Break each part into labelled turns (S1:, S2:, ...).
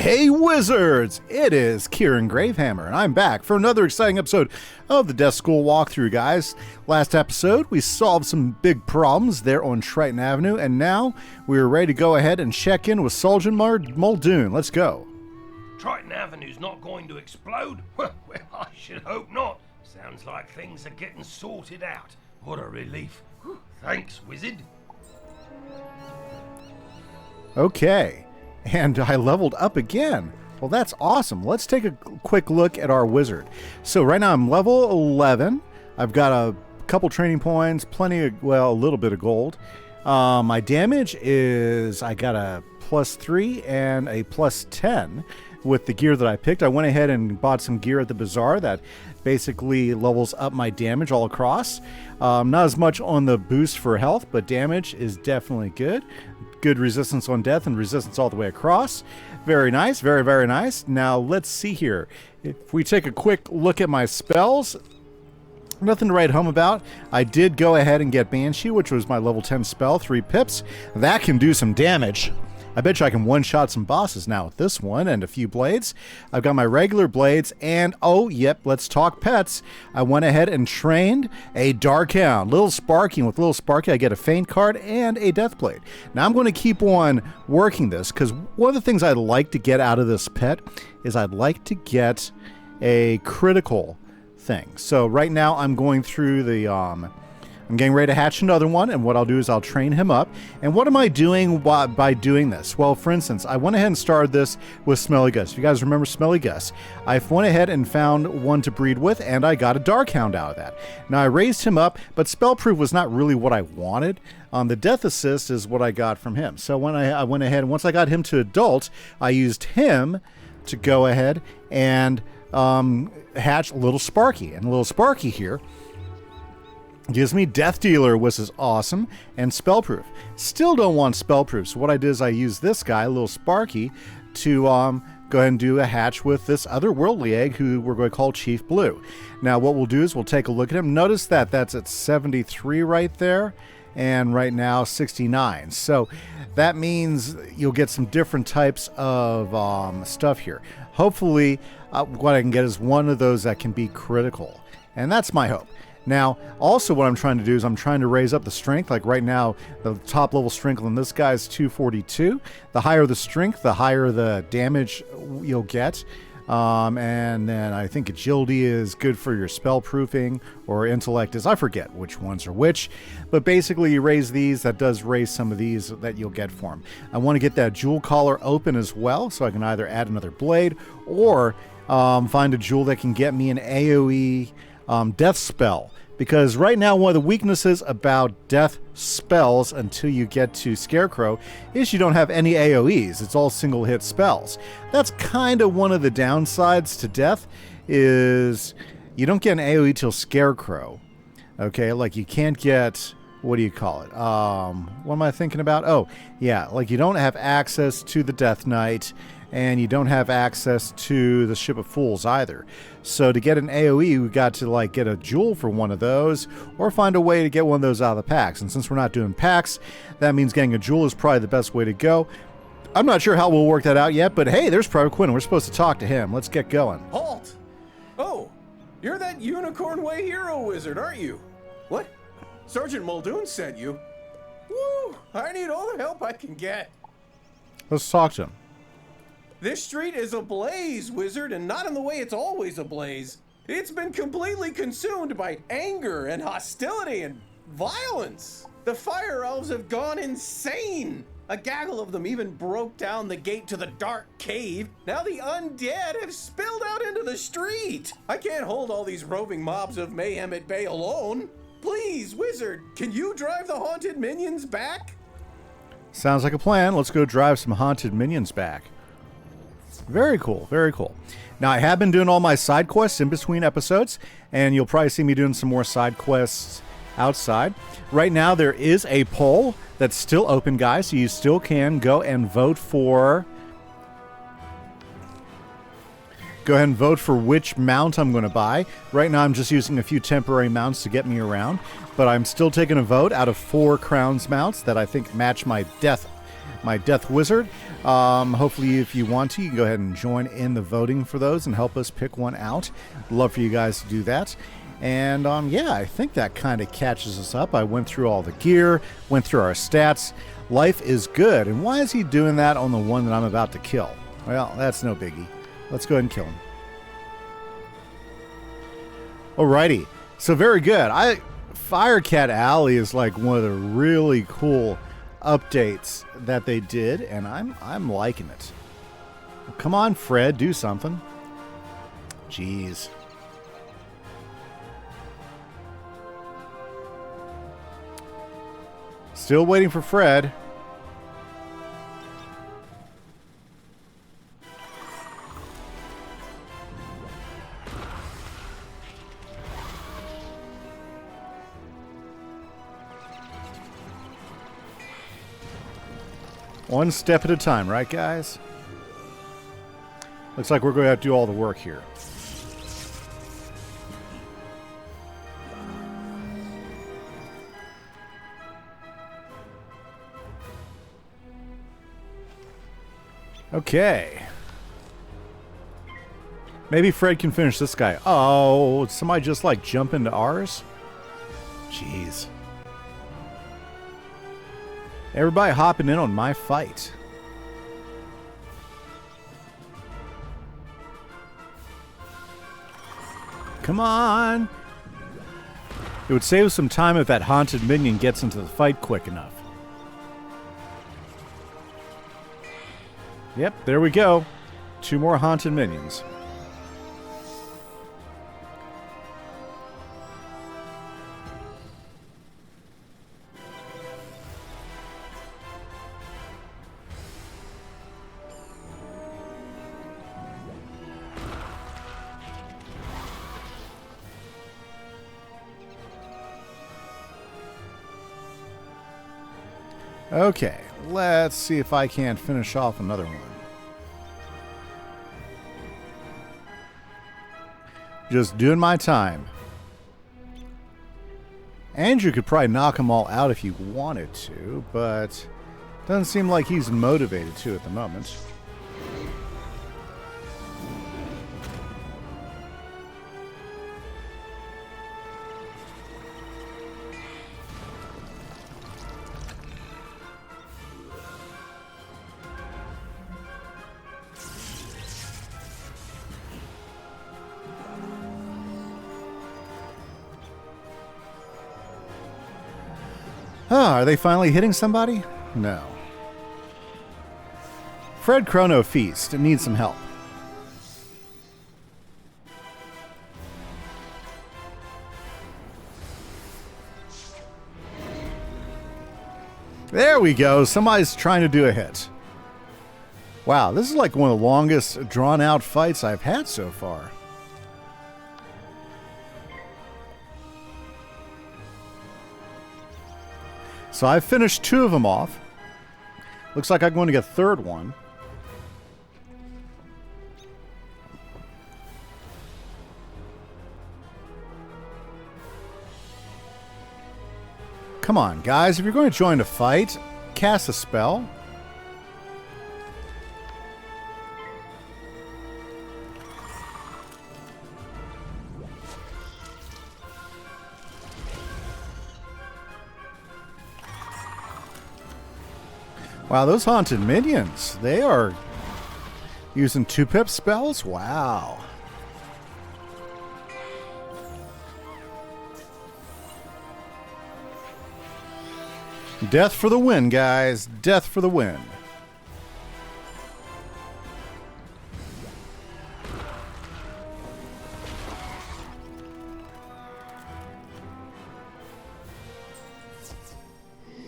S1: Hey Wizards! It is Kieran Gravehammer, and I'm back for another exciting episode of the Death School walkthrough, guys. Last episode, we solved some big problems there on Triton Avenue, and now we're ready to go ahead and check in with Sergeant Muldoon. Let's go.
S2: Triton Avenue's not going to explode? Well, I should hope not. Sounds like things are getting sorted out. What a relief. Thanks, Wizard.
S1: Okay. And I leveled up again. Well, that's awesome. Let's take a quick look at our wizard. So right now I'm level 11. I've got a couple training points, a little bit of gold. My damage is, I got a +3 and a +10 with the gear that I picked. I went ahead and bought some gear at the bazaar that basically levels up my damage all across. Not as much on the boost for health, but damage is definitely good. Good resistance on death and resistance all the way across. Very nice, very, very nice. Now let's see here. If we take a quick look at my spells, nothing to write home about. I did go ahead and get Banshee, which was my level 10 spell, 3 pips. That can do some damage. I bet you I can one-shot some bosses now with this one and a few blades. I've got my regular blades and, oh, yep, let's talk pets. I went ahead and trained a Darkhound. Little Sparky, and with Little Sparky I get a Feint card and a Death Blade. Now I'm going to keep on working this because one of the things I'd like to get out of this pet is I'd like to get a critical thing. So right now I'm going through the... I'm getting ready to hatch another one, and what I'll do is I'll train him up. And what am I doing by doing this? Well, for instance, I went ahead and started this with Smelly Gus. If you guys remember Smelly Gus, I went ahead and found one to breed with, and I got a Darkhound out of that. Now, I raised him up, but Spellproof was not really what I wanted. The Death Assist is what I got from him. So when I went ahead, and once I got him to adult, I used him to go ahead and hatch Little Sparky. And Little Sparky here gives me Death Dealer, which is awesome, and Spellproof. Still don't want Spellproof, so what I did is I used this guy, Little Sparky, to go ahead and do a hatch with this otherworldly egg who we're going to call Chief Blue. Now what we'll do is we'll take a look at him. Notice that that's at 73 right there, and right now 69. So that means you'll get some different types of stuff here. Hopefully what I can get is one of those that can be critical, and that's my hope. Now, also what I'm trying to do is I'm trying to raise up the strength. Like right now, the top level strength on this guy is 242. The higher the strength, the higher the damage you'll get. And then I think agility is good for your spell proofing, or intellect is, I forget which ones are which. But basically you raise these, that does raise some of these that you'll get for them. I want to get that jewel collar open as well, so I can either add another blade or find a jewel that can get me an AoE death spell, because right now one of the weaknesses about death spells until you get to Scarecrow is you don't have any AoEs. It's all single hit spells. That's kind of one of the downsides to death, is you don't get an AoE till Scarecrow. Okay, like you can't get, what do you call it? What am I thinking about? Oh, yeah, like you don't have access to the Death Knight, and you don't have access to the Ship of Fools either. So to get an AoE, we got to like get a jewel for one of those, or find a way to get one of those out of the packs. And since we're not doing packs, that means getting a jewel is probably the best way to go. I'm not sure how we'll work that out yet, but hey, there's Private Quinn. We're supposed to talk to him. Let's get going.
S3: Halt! Oh, you're that Unicorn Way hero wizard, aren't you? What? Sergeant Muldoon sent you? Woo! I need all the help I can get.
S1: Let's talk to him.
S3: This street is ablaze, wizard, and not in the way it's always ablaze. It's been completely consumed by anger and hostility and violence. The fire elves have gone insane. A gaggle of them even broke down the gate to the dark cave. Now the undead have spilled out into the street. I can't hold all these roving mobs of mayhem at bay alone. Please, wizard, can you drive the haunted minions back?
S1: Sounds like a plan. Let's go drive some haunted minions back. Very cool, very cool. Now, I have been doing all my side quests in between episodes, and you'll probably see me doing some more side quests outside. Right now, there is a poll that's still open, guys, so you still can go and vote for... Go ahead and vote for which mount I'm going to buy. Right now, I'm just using a few temporary mounts to get me around, but I'm still taking a vote out of 4 crowns mounts that I think match my death my Death Wizard. Hopefully, if you want to, you can go ahead and join in the voting for those and help us pick one out. Love for you guys to do that. And yeah, I think that kind of catches us up. I went through all the gear, went through our stats. Life is good. And why is he doing that on the one that I'm about to kill? Well, that's no biggie. Let's go ahead and kill him. Alrighty. So very good. Firecat Alley is like one of the really cool updates that they did, and I'm liking it. Come on, Fred, do something. Jeez. Still waiting for Fred. One step at a time, right, guys? Looks like we're going to have to do all the work here. Okay. Maybe Fred can finish this guy. Oh, somebody just like jump into ours? Jeez. Everybody hopping in on my fight. Come on. It would save some time if that haunted minion gets into the fight quick enough. Yep, there we go. 2 more haunted minions. Okay, let's see if I can't finish off another one. Just doing my time. Andrew could probably knock them all out if he wanted to, but doesn't seem like he's motivated to at the moment. Ah, are they finally hitting somebody? No. Fred Chrono Feast needs some help. There we go. Somebody's trying to do a hit. Wow, this is like one of the longest drawn-out fights I've had so far. So I've finished 2 of them off. Looks like I'm going to get a 3rd one. Come on, guys. If you're going to join a fight, cast a spell. Wow, those haunted minions, they are using 2-pip spells? Wow. Death for the win, guys. Death for the win.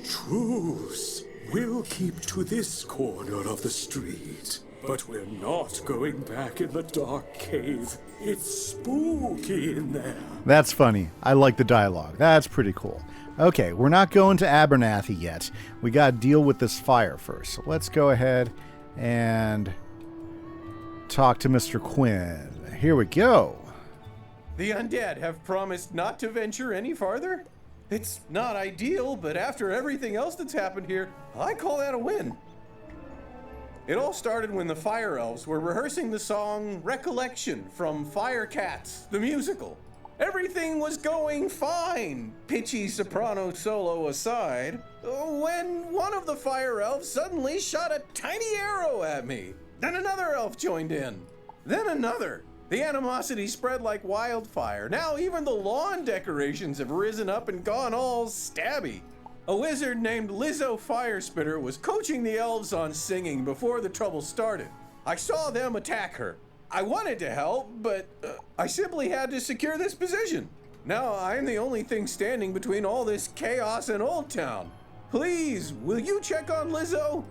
S4: Truce. We'll keep to this corner of the street. But we're not going back in the dark cave. It's spooky in there.
S1: That's funny. I like the dialogue. That's pretty cool. Okay, we're not going to Abernathy yet. We got to deal with this fire first. So let's go ahead and talk to Mr. Quinn. Here we go.
S3: The undead have promised not to venture any farther? It's not ideal, but after everything else that's happened here, I call that a win. It all started when the Fire Elves were rehearsing the song Recollection from Firecat, the musical. Everything was going fine, pitchy soprano solo aside, when one of the Fire Elves suddenly shot a tiny arrow at me. Then another elf joined in. Then another. The animosity spread like wildfire. Now even the lawn decorations have risen up and gone all stabby. A wizard named Lizzo Firespitter was coaching the elves on singing before the trouble started. I saw them attack her. I wanted to help, but I simply had to secure this position. Now I'm the only thing standing between all this chaos and Old Town. Please, will you check on Lizzo?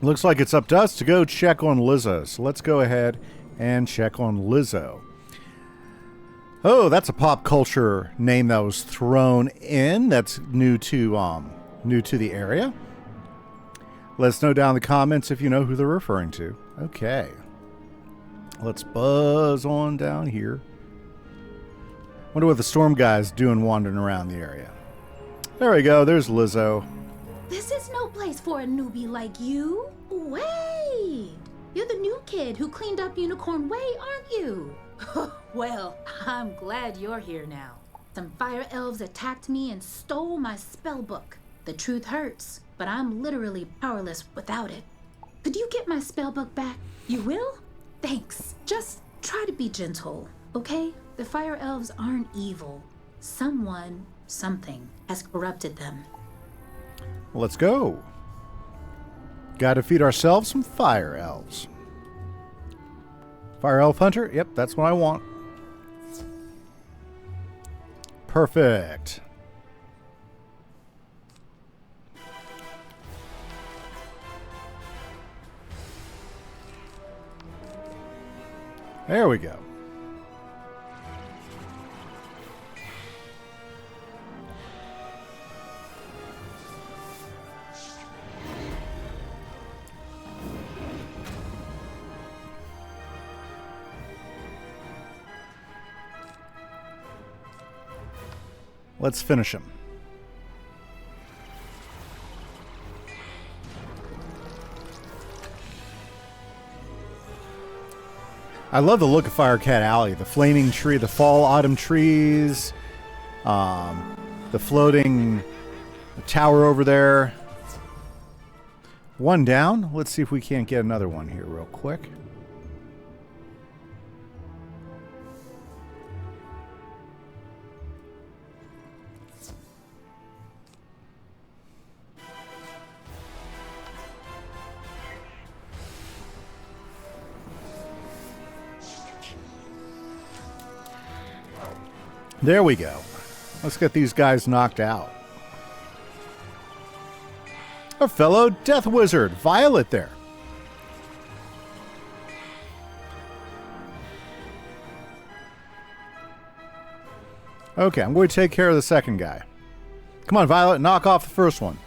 S1: Looks like it's up to us to go check on Lizzo. So let's go ahead and check on Lizzo. Oh, that's a pop culture name that was thrown in. That's new to the area. Let us know down in the comments if you know who they're referring to. Okay. Let's buzz on down here. Wonder what the storm guy's doing wandering around the area. There we go. There's Lizzo.
S5: This is no place for a newbie like you. Wait! You're the new kid who cleaned up Unicorn Way, aren't you? Well, I'm glad you're here now. Some fire elves attacked me and stole my spell book. The truth hurts, but I'm literally powerless without it. Could you get my spell book back? You will? Thanks. Just try to be gentle, okay? The fire elves aren't evil. Something has corrupted them.
S1: Let's go. Gotta feed ourselves some fire elves. Fire elf hunter? Yep, that's what I want. Perfect. There we go. Let's finish him. I love the look of Firecat Alley. The flaming tree, the fall autumn trees, the floating tower over there. One down. Let's see if we can't get another one here real quick. There we go. Let's get these guys knocked out. A fellow death wizard, Violet there. Okay, I'm going to take care of the second guy. Come on, Violet, knock off the first one.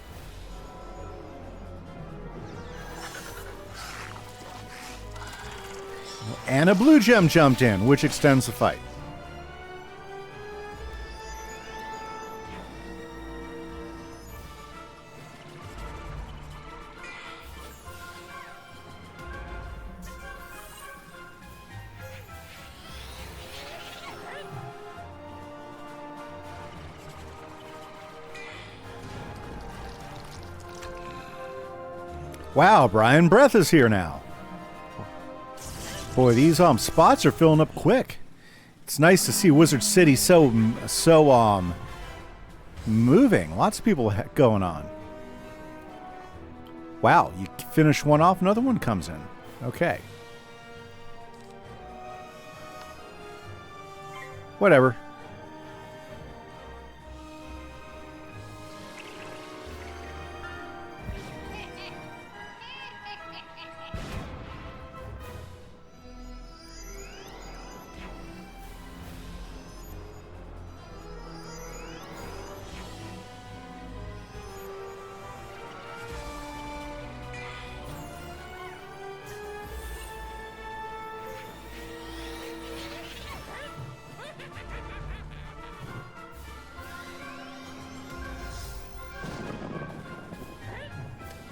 S1: And a blue gem jumped in, which extends the fight. Wow, Brian Breath is here now. Boy, these spots are filling up quick. It's nice to see Wizard City so moving. Lots of people going on. Wow, you finish one off, another one comes in. Okay. Whatever.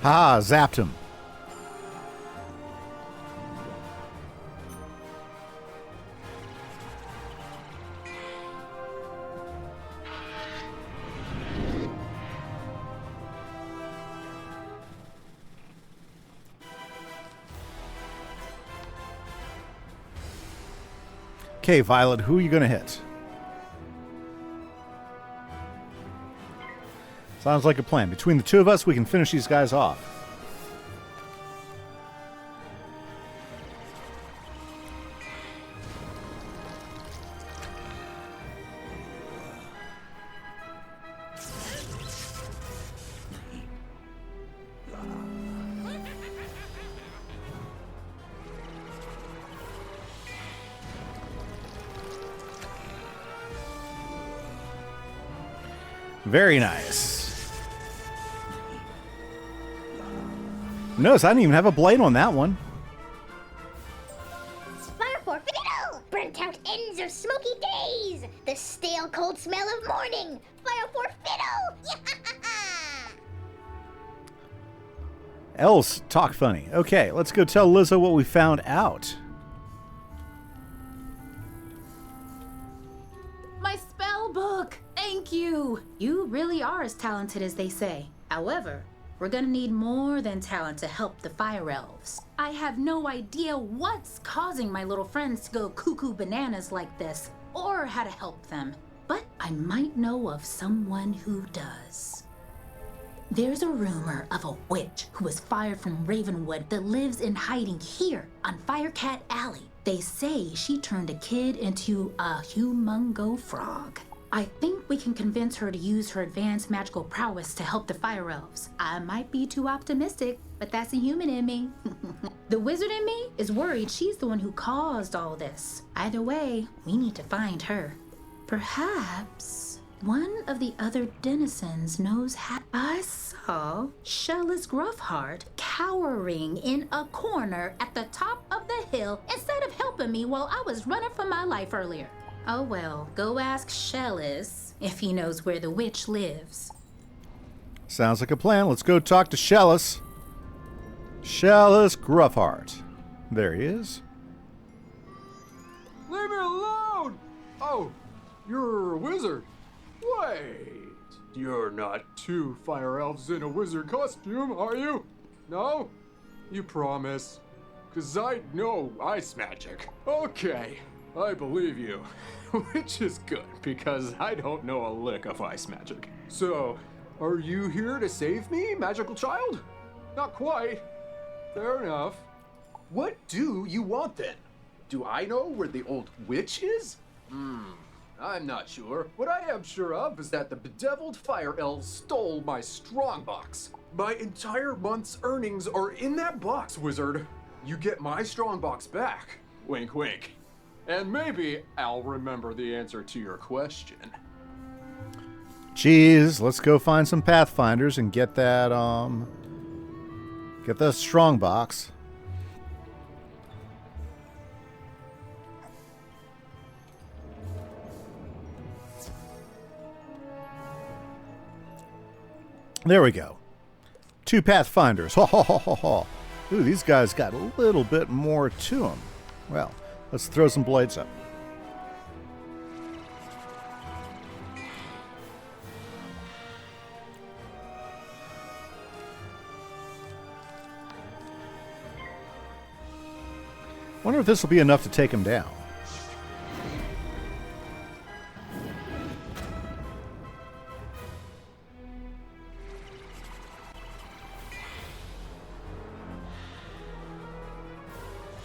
S1: Ha, zapped him. Okay, Violet, who are you going to hit? Sounds like a plan. Between the two of us, we can finish these guys off. Very nice. Notice I didn't even have a blade on that one.
S6: Fire for fiddle! Burnt out ends of smoky days! The stale cold smell of morning! Fire for fiddle!
S1: Elves talk funny. Okay, let's go tell Lizzo what we found out.
S5: My spell book! Thank you! You really are as talented as they say. However, we're gonna need more than talent to help the fire elves. I have no idea what's causing my little friends to go cuckoo bananas like this, or how to help them. But I might know of someone who does. There's a rumor of a witch who was fired from Ravenwood that lives in hiding here on Firecat Alley. They say she turned a kid into a humongo frog. I think we can convince her to use her advanced magical prowess to help the fire elves. I might be too optimistic, but that's a human in me. The wizard in me is worried she's the one who caused all this. Either way, we need to find her. Perhaps one of the other denizens knows how. I saw Shellis Gruffheart cowering in a corner at the top of the hill instead of helping me while I was running for my life earlier. Oh well, go ask Shellis if he knows where the witch lives.
S1: Sounds like a plan. Let's go talk to Shellis. Shellis Gruffheart. There he is.
S7: Leave me alone! Oh, you're a wizard. Wait, you're not two fire elves in a wizard costume, are you? No? You promise? 'Cause I know ice magic. Okay, I believe you. Which is good, because I don't know a lick of ice magic. So, are you here to save me, magical child? Not quite. Fair enough. What do you want then? Do I know where the old witch is? I'm not sure. What I am sure of is that the bedeviled fire elves stole my strongbox. My entire month's earnings are in that box, wizard. You get my strongbox back. Wink, wink. And maybe I'll remember the answer to your question.
S1: Jeez, let's go find some Pathfinders and get that strong box. There we go. 2 Pathfinders. Ho ho ho ho ho. Ooh, these guys got a little bit more to them. Well, let's throw some blades up. Wonder if this will be enough to take him down.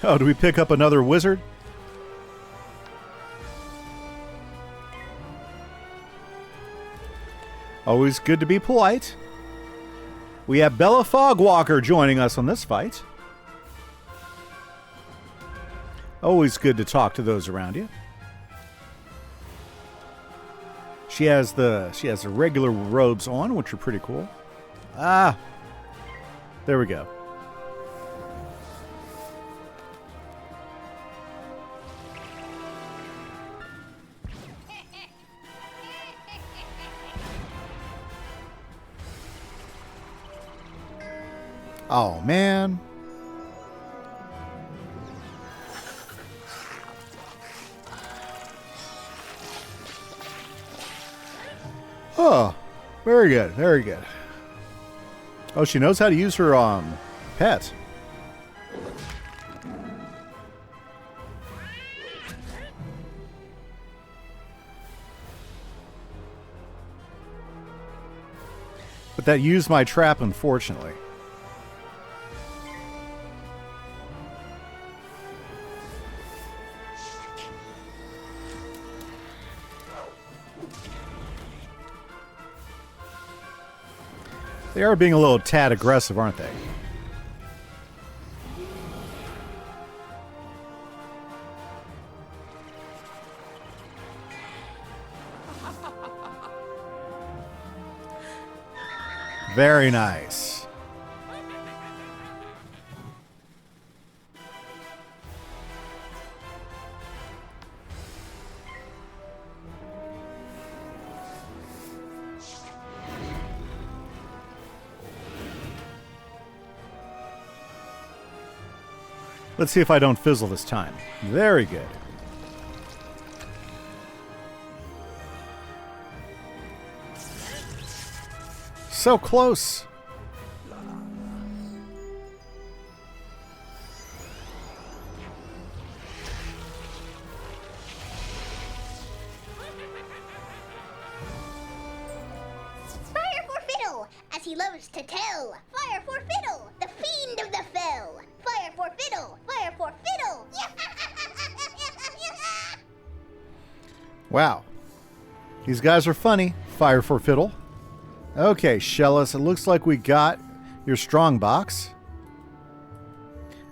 S1: Oh, do we pick up another wizard? Always good to be polite. We have Bella Fogwalker joining us on this fight. Always good to talk to those around you. She has the regular robes on, which are pretty cool. Ah, there we go. Oh, man. Oh, very good, very good. Oh, she knows how to use her pet. But that used my trap, unfortunately. They are being a little tad aggressive, aren't they? Very nice. Let's see if I don't fizzle this time. Very good. So close.
S6: Fire for Fiddle, as he loves to tell. Fire for Fiddle, the fiend of the fell. Fire for Fiddle, fire for Fiddle.
S1: Wow. These guys are funny. Fire for Fiddle. Okay, Shellis, it looks like we got your strong box.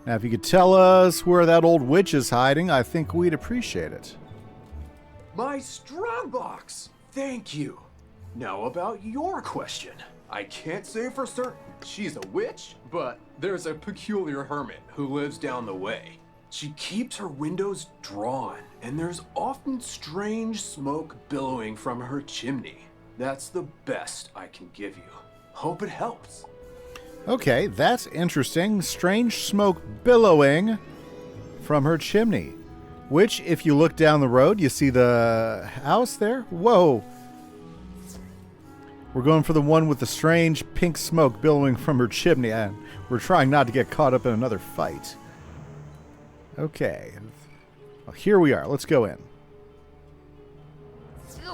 S1: Now, if you could tell us where that old witch is hiding, I think we'd appreciate it.
S8: My strong box! Thank you. Now about your question. I can't say for certain she's a witch, but there's a peculiar hermit who lives down the way. She keeps her windows drawn, and there's often strange smoke billowing from her chimney. That's the best I can give you. Hope it helps.
S1: Okay, that's interesting. Strange smoke billowing from her chimney. Which, if you look down the road, you see the house there? Whoa. We're going for the one with the strange pink smoke billowing from her chimney, and we're trying not to get caught up in another fight. Okay. Well, here we are. Let's go in.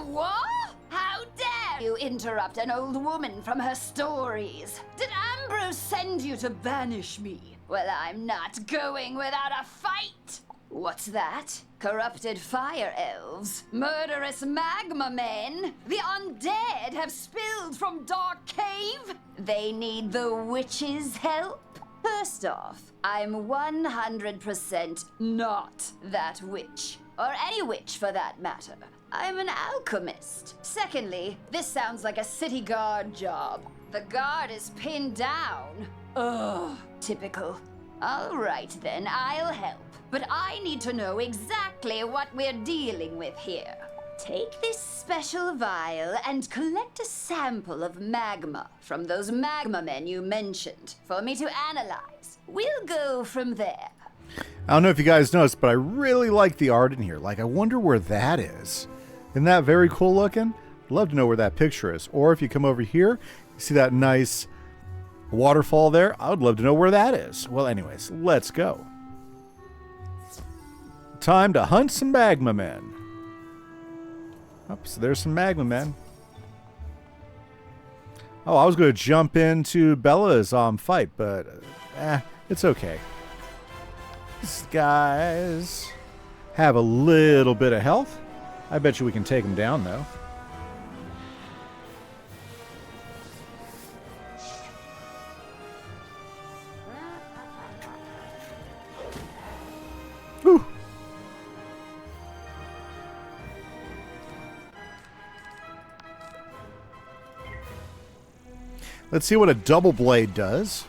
S9: What? How dare you interrupt an old woman from her stories? Did Ambrose send you to banish me? Well, I'm not going without a fight. What's that? Corrupted fire elves? Murderous magma men? The undead have spilled from Dark Cave? They need the witch's help? First off, I'm 100% not that witch. Or any witch for that matter. I'm an alchemist. Secondly, this sounds like a city guard job. The guard is pinned down. Ugh, typical. All right then, I'll help. But I need to know exactly what we're dealing with here. Take this special vial and collect a sample of magma from those magma men you mentioned for me to analyze. We'll go from there.
S1: I don't know if you guys noticed, but I really like the art in here. Like, I wonder where that is. Isn't that very cool looking? I'd love to know where that picture is. Or if you come over here, you see that nice waterfall there? I would love to know where that is. Well, anyways, let's go. Time to hunt some magma men. Oh, so there's some magma men. Oh, I was going to jump into Bella's fight, but it's okay. These guys have a little bit of health. I bet you we can take them down, though. Whew. Let's see what a double blade does.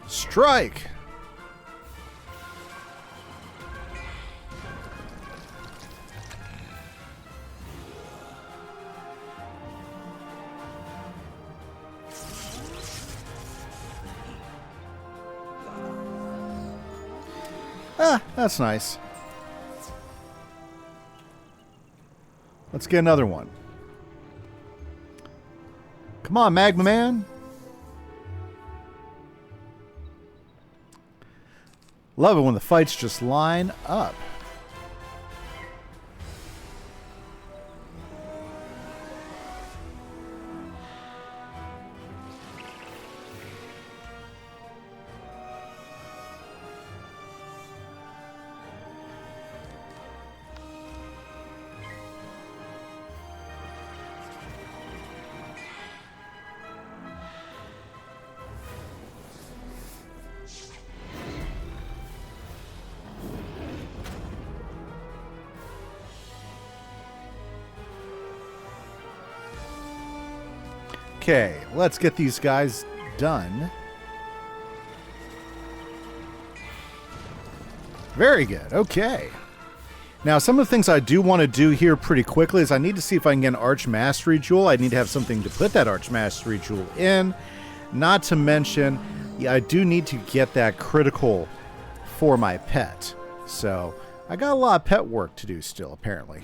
S1: Strike! Ah, that's nice. Let's get another one. Come on, Magma Man. Love it when the fights just line up. Okay, let's get these guys done. Very good. Okay. Now, some of the things I do want to do here pretty quickly is I need to see if I can get an Arch Mastery Jewel. I need to have something to put that Arch Mastery Jewel in. Not to mention, yeah, I do need to get that critical for my pet. So, I got a lot of pet work to do still, apparently.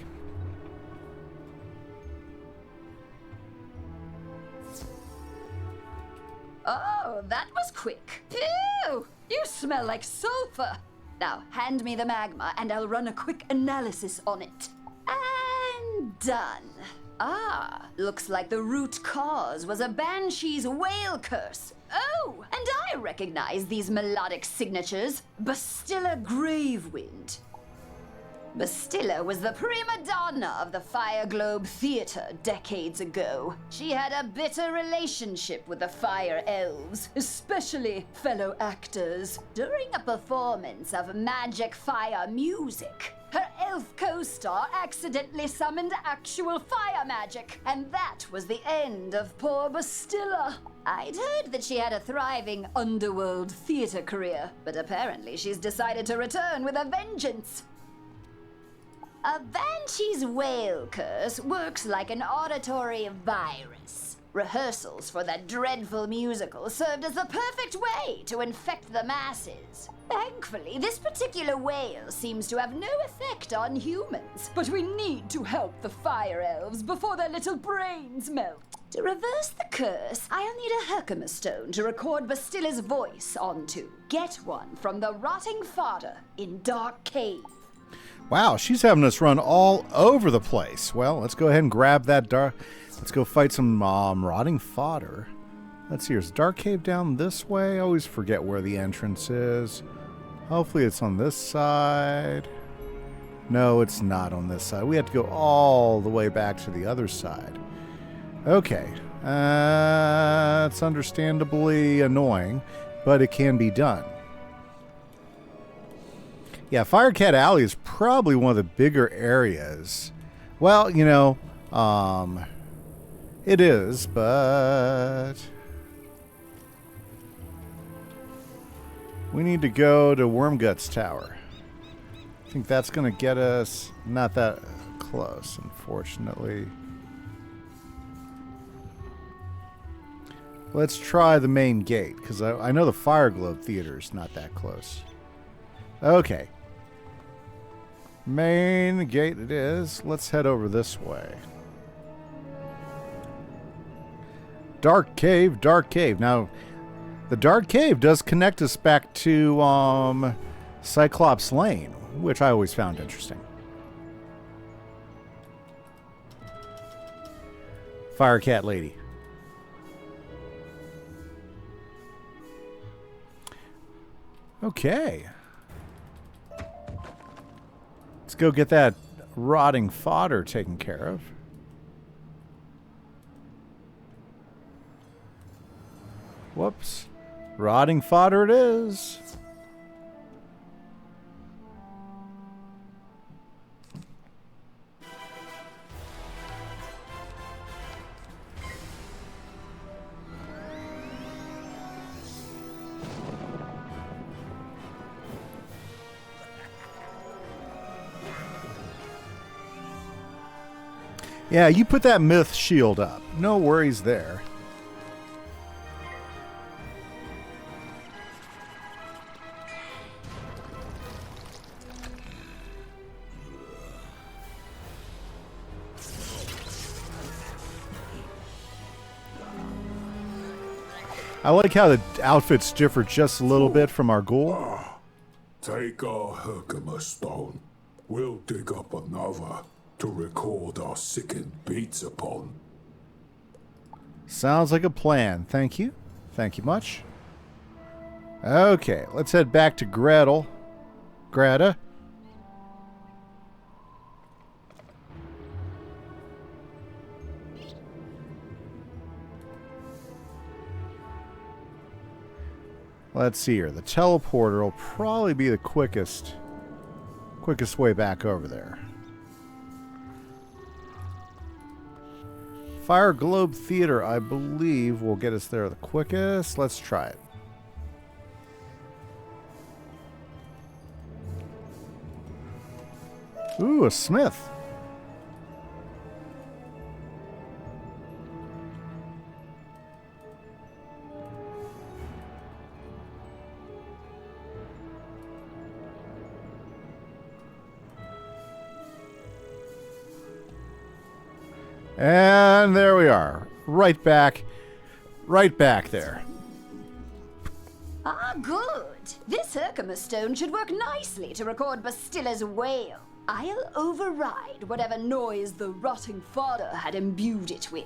S9: Oh, that was quick. Phew! You smell like sulfur. Now, hand me the magma and I'll run a quick analysis on it. And done. Ah, looks like the root cause was a Banshee's whale curse. Oh, and I recognize these melodic signatures. Bastilla Gravewind. Bastilla was the prima donna of the Fire Globe Theater decades ago. She had a bitter relationship with the Fire Elves, especially fellow actors. During a performance of magic fire music, her elf co-star accidentally summoned actual fire magic, and that was the end of poor Bastilla. I'd heard that she had a thriving underworld theater career, but apparently she's decided to return with a vengeance. A Banshee's whale curse works like an auditory virus. Rehearsals for that dreadful musical served as the perfect way to infect the masses. Thankfully, this particular whale seems to have no effect on humans. But we need to help the Fire Elves before their little brains melt. To reverse the curse, I'll need a Herkimer stone to record Bastilla's voice onto. Get one from the rotting fodder in Dark Cave.
S1: Wow, she's having us run all over the place. Well, let's go ahead and grab that dark. Let's go fight some rotting fodder. Let's see, is Dark Cave down this way? I always forget where the entrance is. Hopefully it's on this side. No, it's not on this side. We have to go all the way back to the other side. Okay. It's understandably annoying, but it can be done. Yeah, Firecat Alley is probably one of the bigger areas. Well, you know, it is, but we need to go to Wormgut's Tower. I think that's going to get us not that close, unfortunately. Let's try the main gate, because I know the Fire Globe Theater is not that close. Okay. Main gate it is. Let's head over this way. Dark Cave, Dark Cave. Now, the Dark Cave does connect us back to Cyclops Lane, which I always found interesting. Firecat Lady. Okay. Let's go get that rotting fodder taken care of. Whoops. Rotting fodder it is. Yeah, you put that myth shield up. No worries there. I like how the outfits differ just a little bit from our ghoul.
S4: Take our Herkimer stone. We'll dig up another to record our sickened beats upon.
S1: Sounds like a plan. Thank you. Thank you much. Okay, let's head back to Greta. Let's see here. The teleporter will probably be the quickest way back over there. Fire Globe Theater, I believe, will get us there the quickest. Let's try it. Ooh, a smith. And there we are. Right back there.
S9: Ah, good. This Herkimer stone should work nicely to record Bastilla's wail. I'll override whatever noise the rotting father had imbued it with.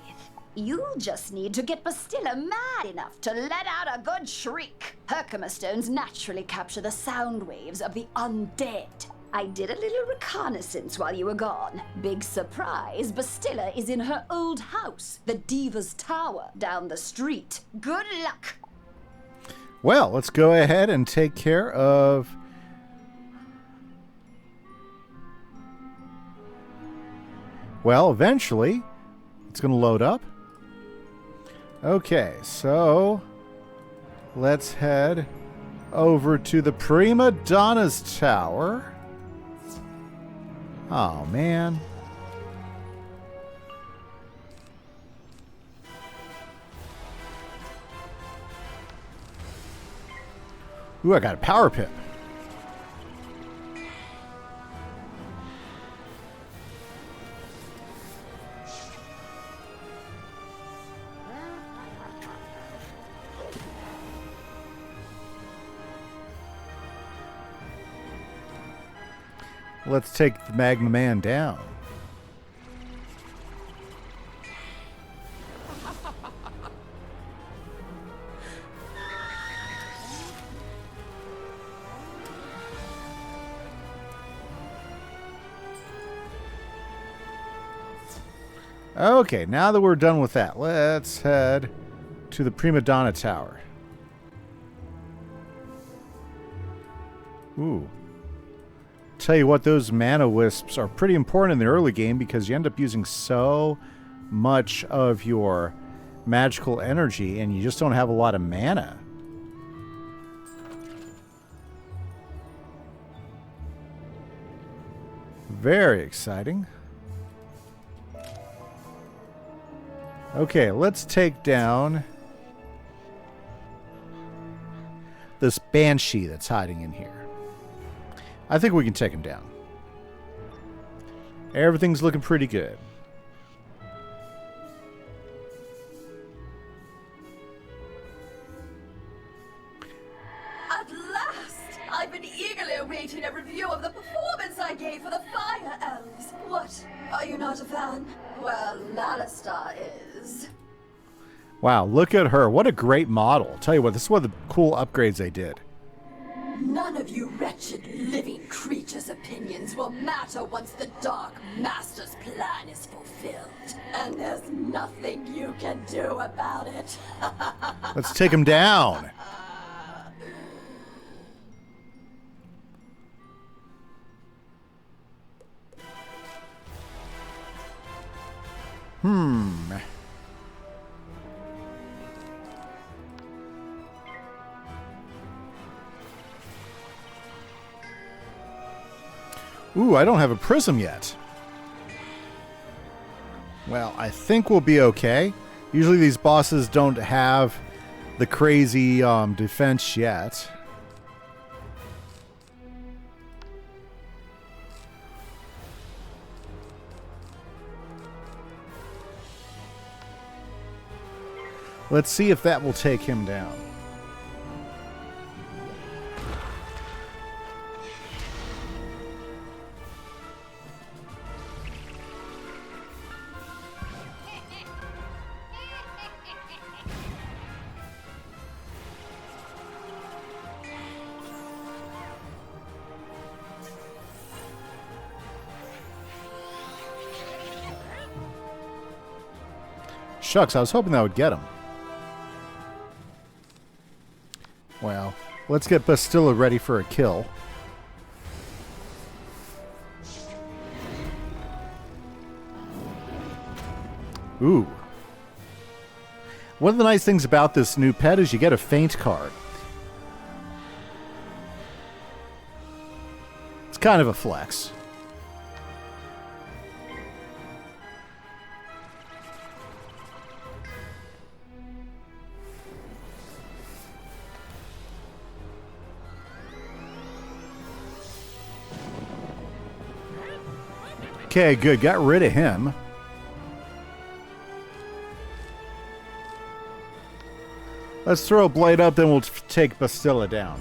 S9: You'll just need to get Bastilla mad enough to let out a good shriek. Herkimer stones naturally capture the sound waves of the undead. I did a little reconnaissance while you were gone. Big surprise, Bastilla is in her old house, the Diva's Tower, down the street. Good luck.
S1: Well, let's go ahead and take care of... Well, eventually, it's going to load up. Okay, so let's head over to the Prima Donna's Tower. Oh, man. Ooh, I got a power pit. Let's take the Magma Man down. Okay, now that we're done with that, let's head to the Prima Donna Tower. Ooh. Tell you what, those mana wisps are pretty important in the early game because you end up using so much of your magical energy and you just don't have a lot of mana. Very exciting. Okay, let's take down this Banshee that's hiding in here. I think we can take him down. Everything's looking pretty good.
S10: At last! I've been eagerly awaiting a review of the performance I gave for the Fire Elves. What? Are you not a fan? Well, Alistar is.
S1: Wow, look at her. What a great model. I'll tell you what, this is one of the cool upgrades they did.
S10: None of you wretched living creatures' opinions will matter once the Dark Master's plan is fulfilled. And there's nothing you can do about it.
S1: Let's take him down. Ooh, I don't have a prism yet. Well, I think we'll be okay. Usually these bosses don't have the crazy defense yet. Let's see if that will take him down. Shucks, I was hoping that would get him. Well, let's get Bastilla ready for a kill. Ooh. One of the nice things about this new pet is you get a feint card. It's kind of a flex. Okay, good. Got rid of him. Let's throw a blade up, then we'll take Bastilla down.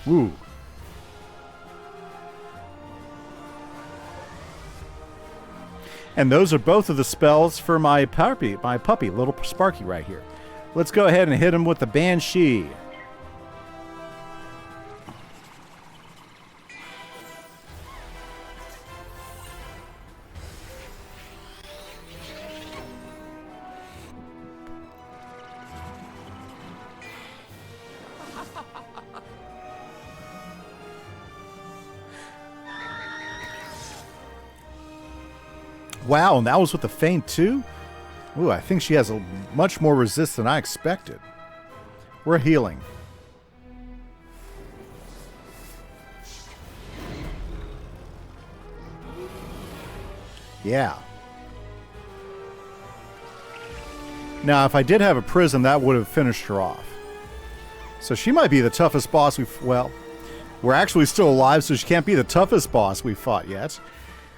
S1: Ooh. And those are both of the spells for my puppy, little Sparky right here. Let's go ahead and hit him with the Banshee. Wow, and that was with the feint too? Ooh, I think she has a much more resist than I expected. We're healing. Yeah. Now, if I did have a prism, that would have finished her off. So she might be the toughest boss we've... Well, we're actually still alive, so she can't be the toughest boss we've fought yet.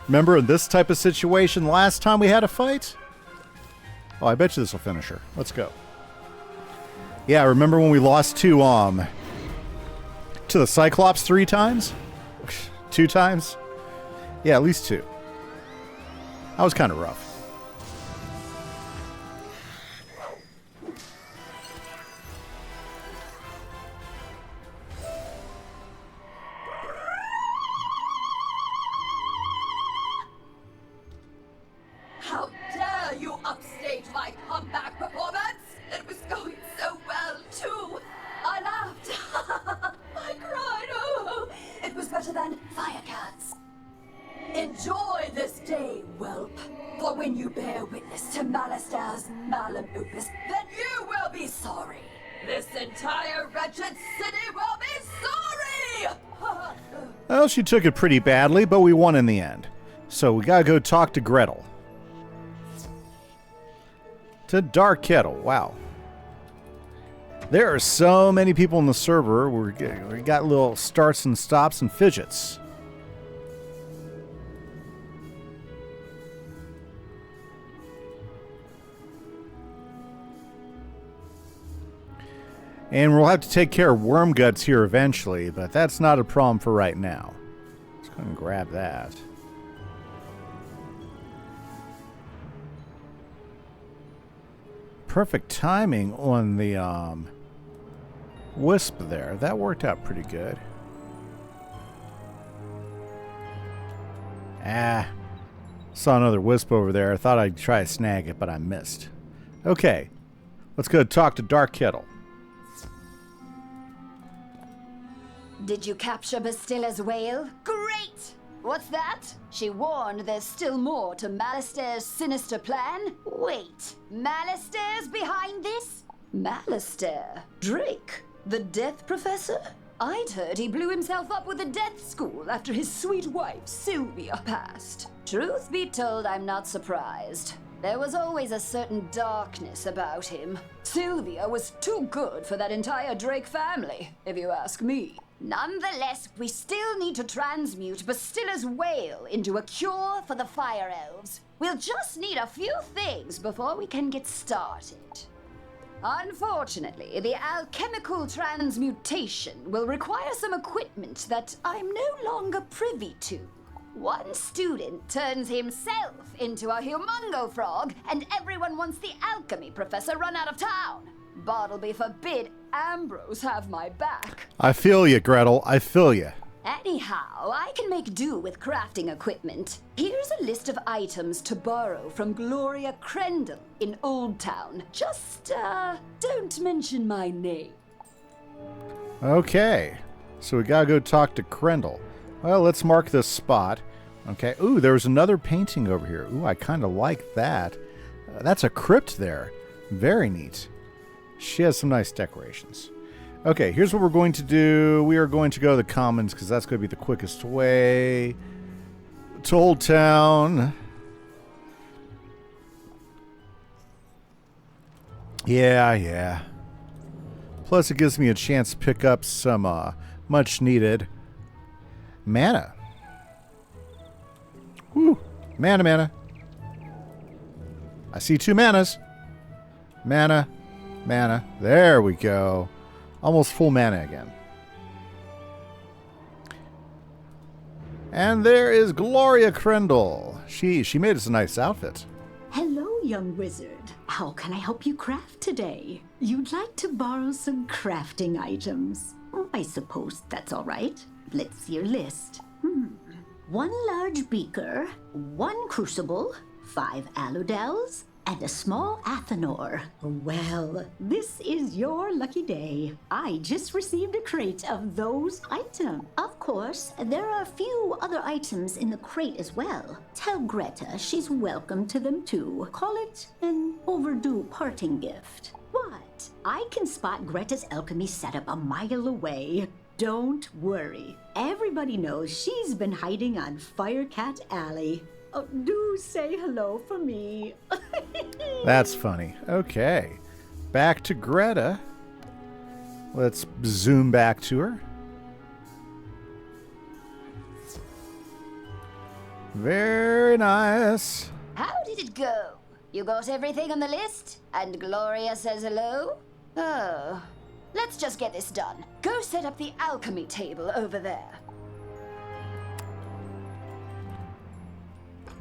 S1: Remember in this type of situation last time we had a fight? Oh, I bet you this will finish her. Let's go. Yeah, remember when we lost to the Cyclops 3 times? 2 times? Yeah, at least 2. That was kind of rough.
S10: How dare you upstage my comeback performance? It was going so well, too. I laughed. I cried. Oh, it was better than Firecat's. Enjoy this day, whelp. For when you bear witness to Malister's malum opus, then you will be sorry. This entire wretched city will be sorry!
S1: Well, she took it pretty badly, but we won in the end. So we gotta go talk to Gretel. To Dark Kettle, wow. There are so many people in the server. We got little starts and stops and fidgets. And we'll have to take care of worm guts here eventually, but that's not a problem for right now. Let's go and grab that. Perfect timing on the wisp there. That worked out pretty good. Saw another wisp over there. I thought I'd try to snag it, but I missed. Okay, let's go talk to Dark Kettle.
S9: Did you capture Bastilla's whale? Great! What's that? She warned there's still more to Malister's sinister plan? Wait, Malister's behind this? Malister? Drake? The Death Professor? I'd heard he blew himself up with the Death School after his sweet wife, Sylvia, passed. Truth be told, I'm not surprised. There was always a certain darkness about him. Sylvia was too good for that entire Drake family, if you ask me. Nonetheless, we still need to transmute Bastilla's whale into a cure for the fire elves. We'll just need a few things before we can get started. Unfortunately, the alchemical transmutation will require some equipment that I'm no longer privy to. One student turns himself into a humongo frog, and everyone wants the alchemy professor run out of town. Bartleby forbid Ambrose have my back.
S1: I feel you, Gretel. I feel you.
S9: Anyhow, I can make do with crafting equipment. Here's a list of items to borrow from Gloria Crendel in Old Town. Just, don't mention my name.
S1: Okay. So we gotta go talk to Crendel. Well, let's mark this spot. Okay. Ooh, there was another painting over here. Ooh, I kind of like that. That's a crypt there. Very neat. She has some nice decorations. Okay, here's what we're going to do. We are going to go to the Commons because that's going to be the quickest way to Old Town. Yeah. Plus, it gives me a chance to pick up some much needed mana. Woo! Mana. I see 2 manas. Mana. There we go. Almost full mana again. And there is Gloria Crendel. She made us a nice outfit.
S11: Hello, young wizard. How can I help you craft today? You'd like to borrow some crafting items. I suppose that's all right. Let's see your list. 1 large beaker, 1 crucible, 5 aludels, and a small athanor. Well, this is your lucky day. I just received a crate of those items. Of course, there are a few other items in the crate as well. Tell Greta she's welcome to them too. Call it an overdue parting gift. What? I can spot Greta's alchemy setup a mile away. Don't worry. Everybody knows she's been hiding on Firecat Alley. Oh, do say hello for me.
S1: That's funny. Okay. Back to Greta. Let's zoom back to her. Very nice.
S9: How did it go? You got everything on the list? And Gloria says hello? Oh. Let's just get this done. Go set up the alchemy table over there.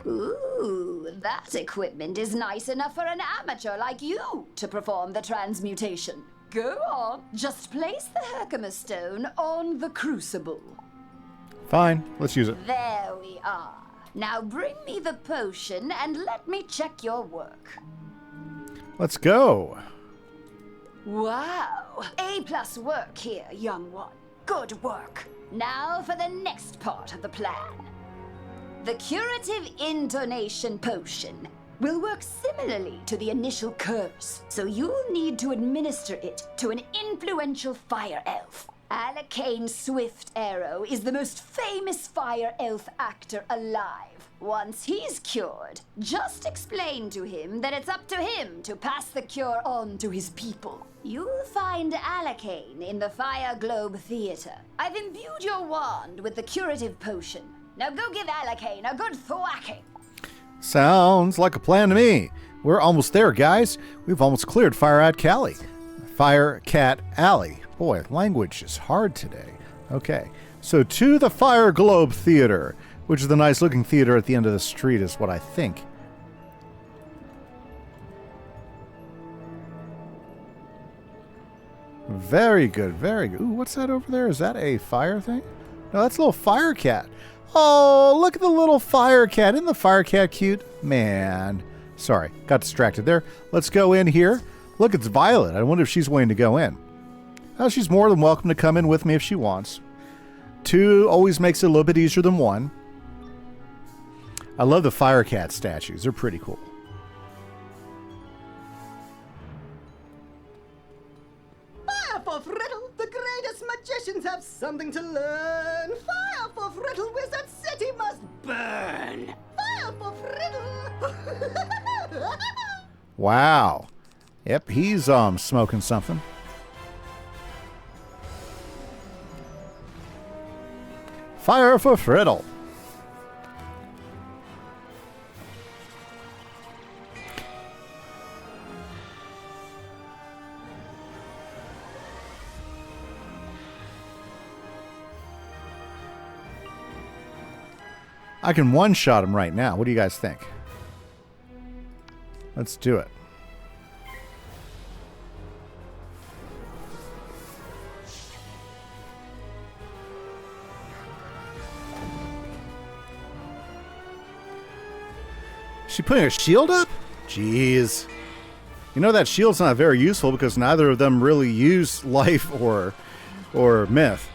S9: Ooh, that equipment is nice enough for an amateur like you to perform the transmutation. Go on, just place the Herkimer stone on the crucible.
S1: Fine, let's use it.
S9: There we are. Now bring me the potion and let me check your work.
S1: Let's go.
S9: Wow, A+ work here, young one. Good work. Now for the next part of the plan. The curative intonation potion will work similarly to the initial curse, so you'll need to administer it to an influential fire elf. Alacane Swift Arrow is the most famous fire elf actor alive. Once he's cured, just explain to him that it's up to him to pass the cure on to his people. You'll find Alacane in the Fire Globe Theater. I've imbued your wand with the curative potion. Now go give Alacane a good thwacking.
S1: Sounds like a plan to me. We're almost there, guys. We've almost cleared Firecat Alley. Boy, language is hard today. Okay, so to the Fire Globe Theater, which is the nice-looking theater at the end of the street, is what I think. Very good, very good. Ooh, what's that over there? Is that a fire thing? No, that's a little Firecat. Oh, look at the little Firecat. Isn't the Firecat cute? Man. Sorry, got distracted there. Let's go in here. Look, it's Violet. I wonder if she's willing to go in. Oh, she's more than welcome to come in with me if she wants. 2 always makes it a little bit easier than 1. I love the Firecat statues. They're pretty cool.
S12: Fire for Friddle! The greatest magicians have something to learn! Fire for Friddle! Wizard City must burn! Fire for Friddle!
S1: Wow. Yep, he's smoking something. Fire for Friddle. I can one-shot him right now. What do you guys think? Let's do it. She putting a shield up? Jeez. You know that shield's not very useful because neither of them really use life or myth.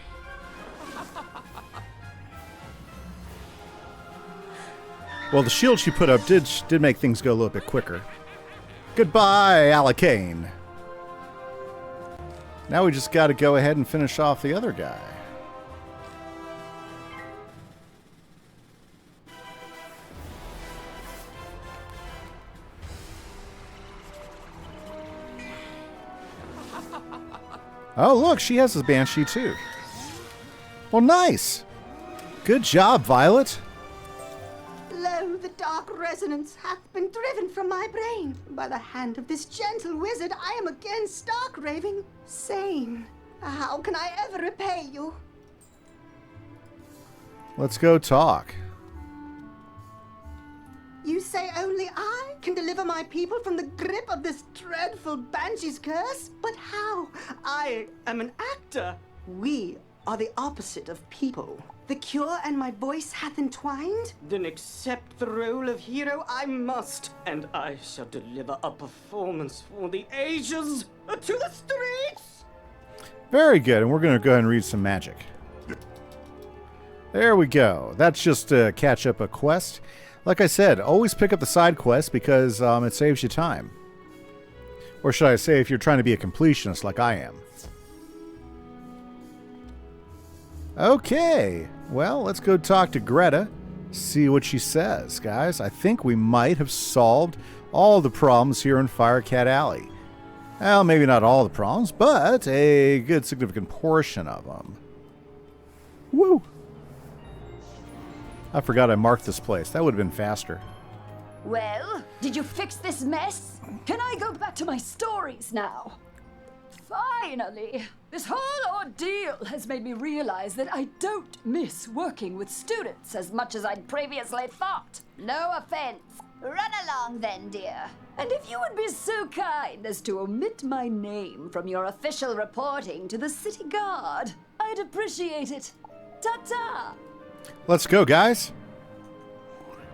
S1: Well, the shield she put up did make things go a little bit quicker. Goodbye, Alicane. Now we just got to go ahead and finish off the other guy. Oh, look, she has a Banshee too. Well, nice. Good job, Violet.
S12: Lo, the dark resonance hath been driven from my brain. By the hand of this gentle wizard, I am again stark raving sane. How can I ever repay you?
S1: Let's go talk.
S12: You say only I can deliver my people from the grip of this dreadful Banshees curse? But how? I am an actor. We are the opposite of people. The cure and my voice hath entwined? Then accept the role of hero I must, and I shall deliver a performance for the ages to the streets!
S1: Very good, and we're going to go ahead and read some magic. There we go. That's just to catch up a quest. Like I said, always pick up the side quest because it saves you time. Or should I say if you're trying to be a completionist like I am. Okay, well, let's go talk to Greta, see what she says, guys. I think we might have solved all the problems here in Firecat Alley. Well, maybe not all the problems, but a good significant portion of them. Woo! I forgot I marked this place. That would have been faster.
S9: Well, did you fix this mess? Can I go back to my stories now? Finally! This whole ordeal has made me realize that I don't miss working with students as much as I'd previously thought. No offense. Run along then, dear. And if you would be so kind as to omit my name from your official reporting to the city guard, I'd appreciate it. Ta-ta!
S1: Let's go, guys.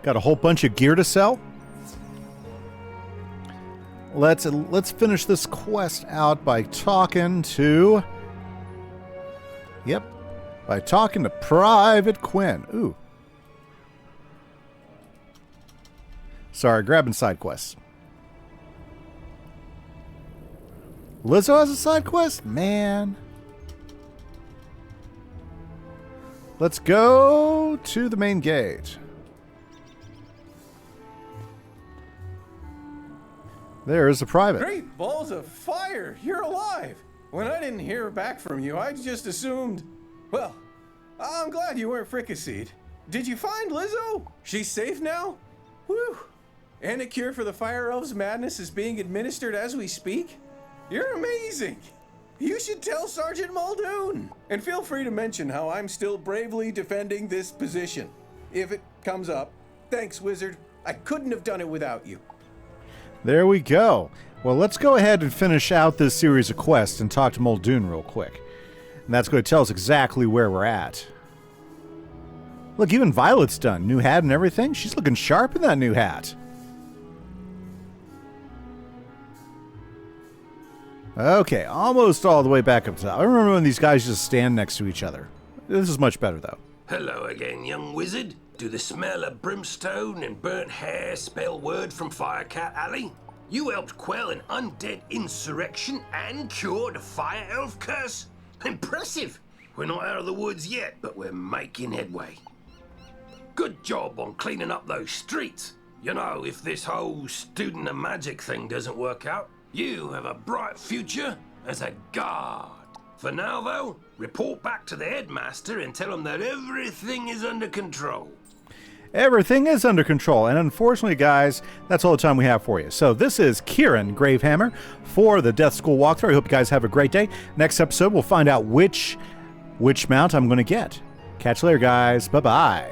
S1: Got a whole bunch of gear to sell. Let's finish this quest out by talking to... Yep. By talking to Private Quinn. Ooh. Sorry, grabbing side quests. Lizzo has a side quest? Man. Let's go to the main gate. There's a private.
S3: Great balls of fire! You're alive! When I didn't hear back from you, I just assumed... Well, I'm glad you weren't fricasseed. Did you find Lizzo? She's safe now? Whew! And a cure for the Fire Elves' madness is being administered as we speak? You're amazing! You should tell Sergeant Muldoon! And feel free to mention how I'm still bravely defending this position. If it comes up. Thanks, Wizard. I couldn't have done it without you.
S1: There we go. Well, let's go ahead and finish out this series of quests and talk to Muldoon real quick. And that's going to tell us exactly where we're at. Look, even Violet's done. New hat and everything. She's looking sharp in that new hat. Okay, almost all the way back up top. I remember when these guys just stand next to each other. This is much better, though.
S2: Hello again, young wizard. Do the smell of brimstone and burnt hair spell word from Firecat Alley? You helped quell an undead insurrection and cured a fire elf curse? Impressive! We're not out of the woods yet, but we're making headway. Good job on cleaning up those streets. You know, if this whole student of magic thing doesn't work out, you have a bright future as a guard. For now, though, Report back to the headmaster and tell him that everything is under control.
S1: Everything is under control, and unfortunately, guys, that's all the time we have for you. So this is Kieran Gravehammer for the Death School walkthrough. I hope you guys have a great day. Next episode, we'll find out which mount I'm going to get. Catch you later, guys. Bye-bye.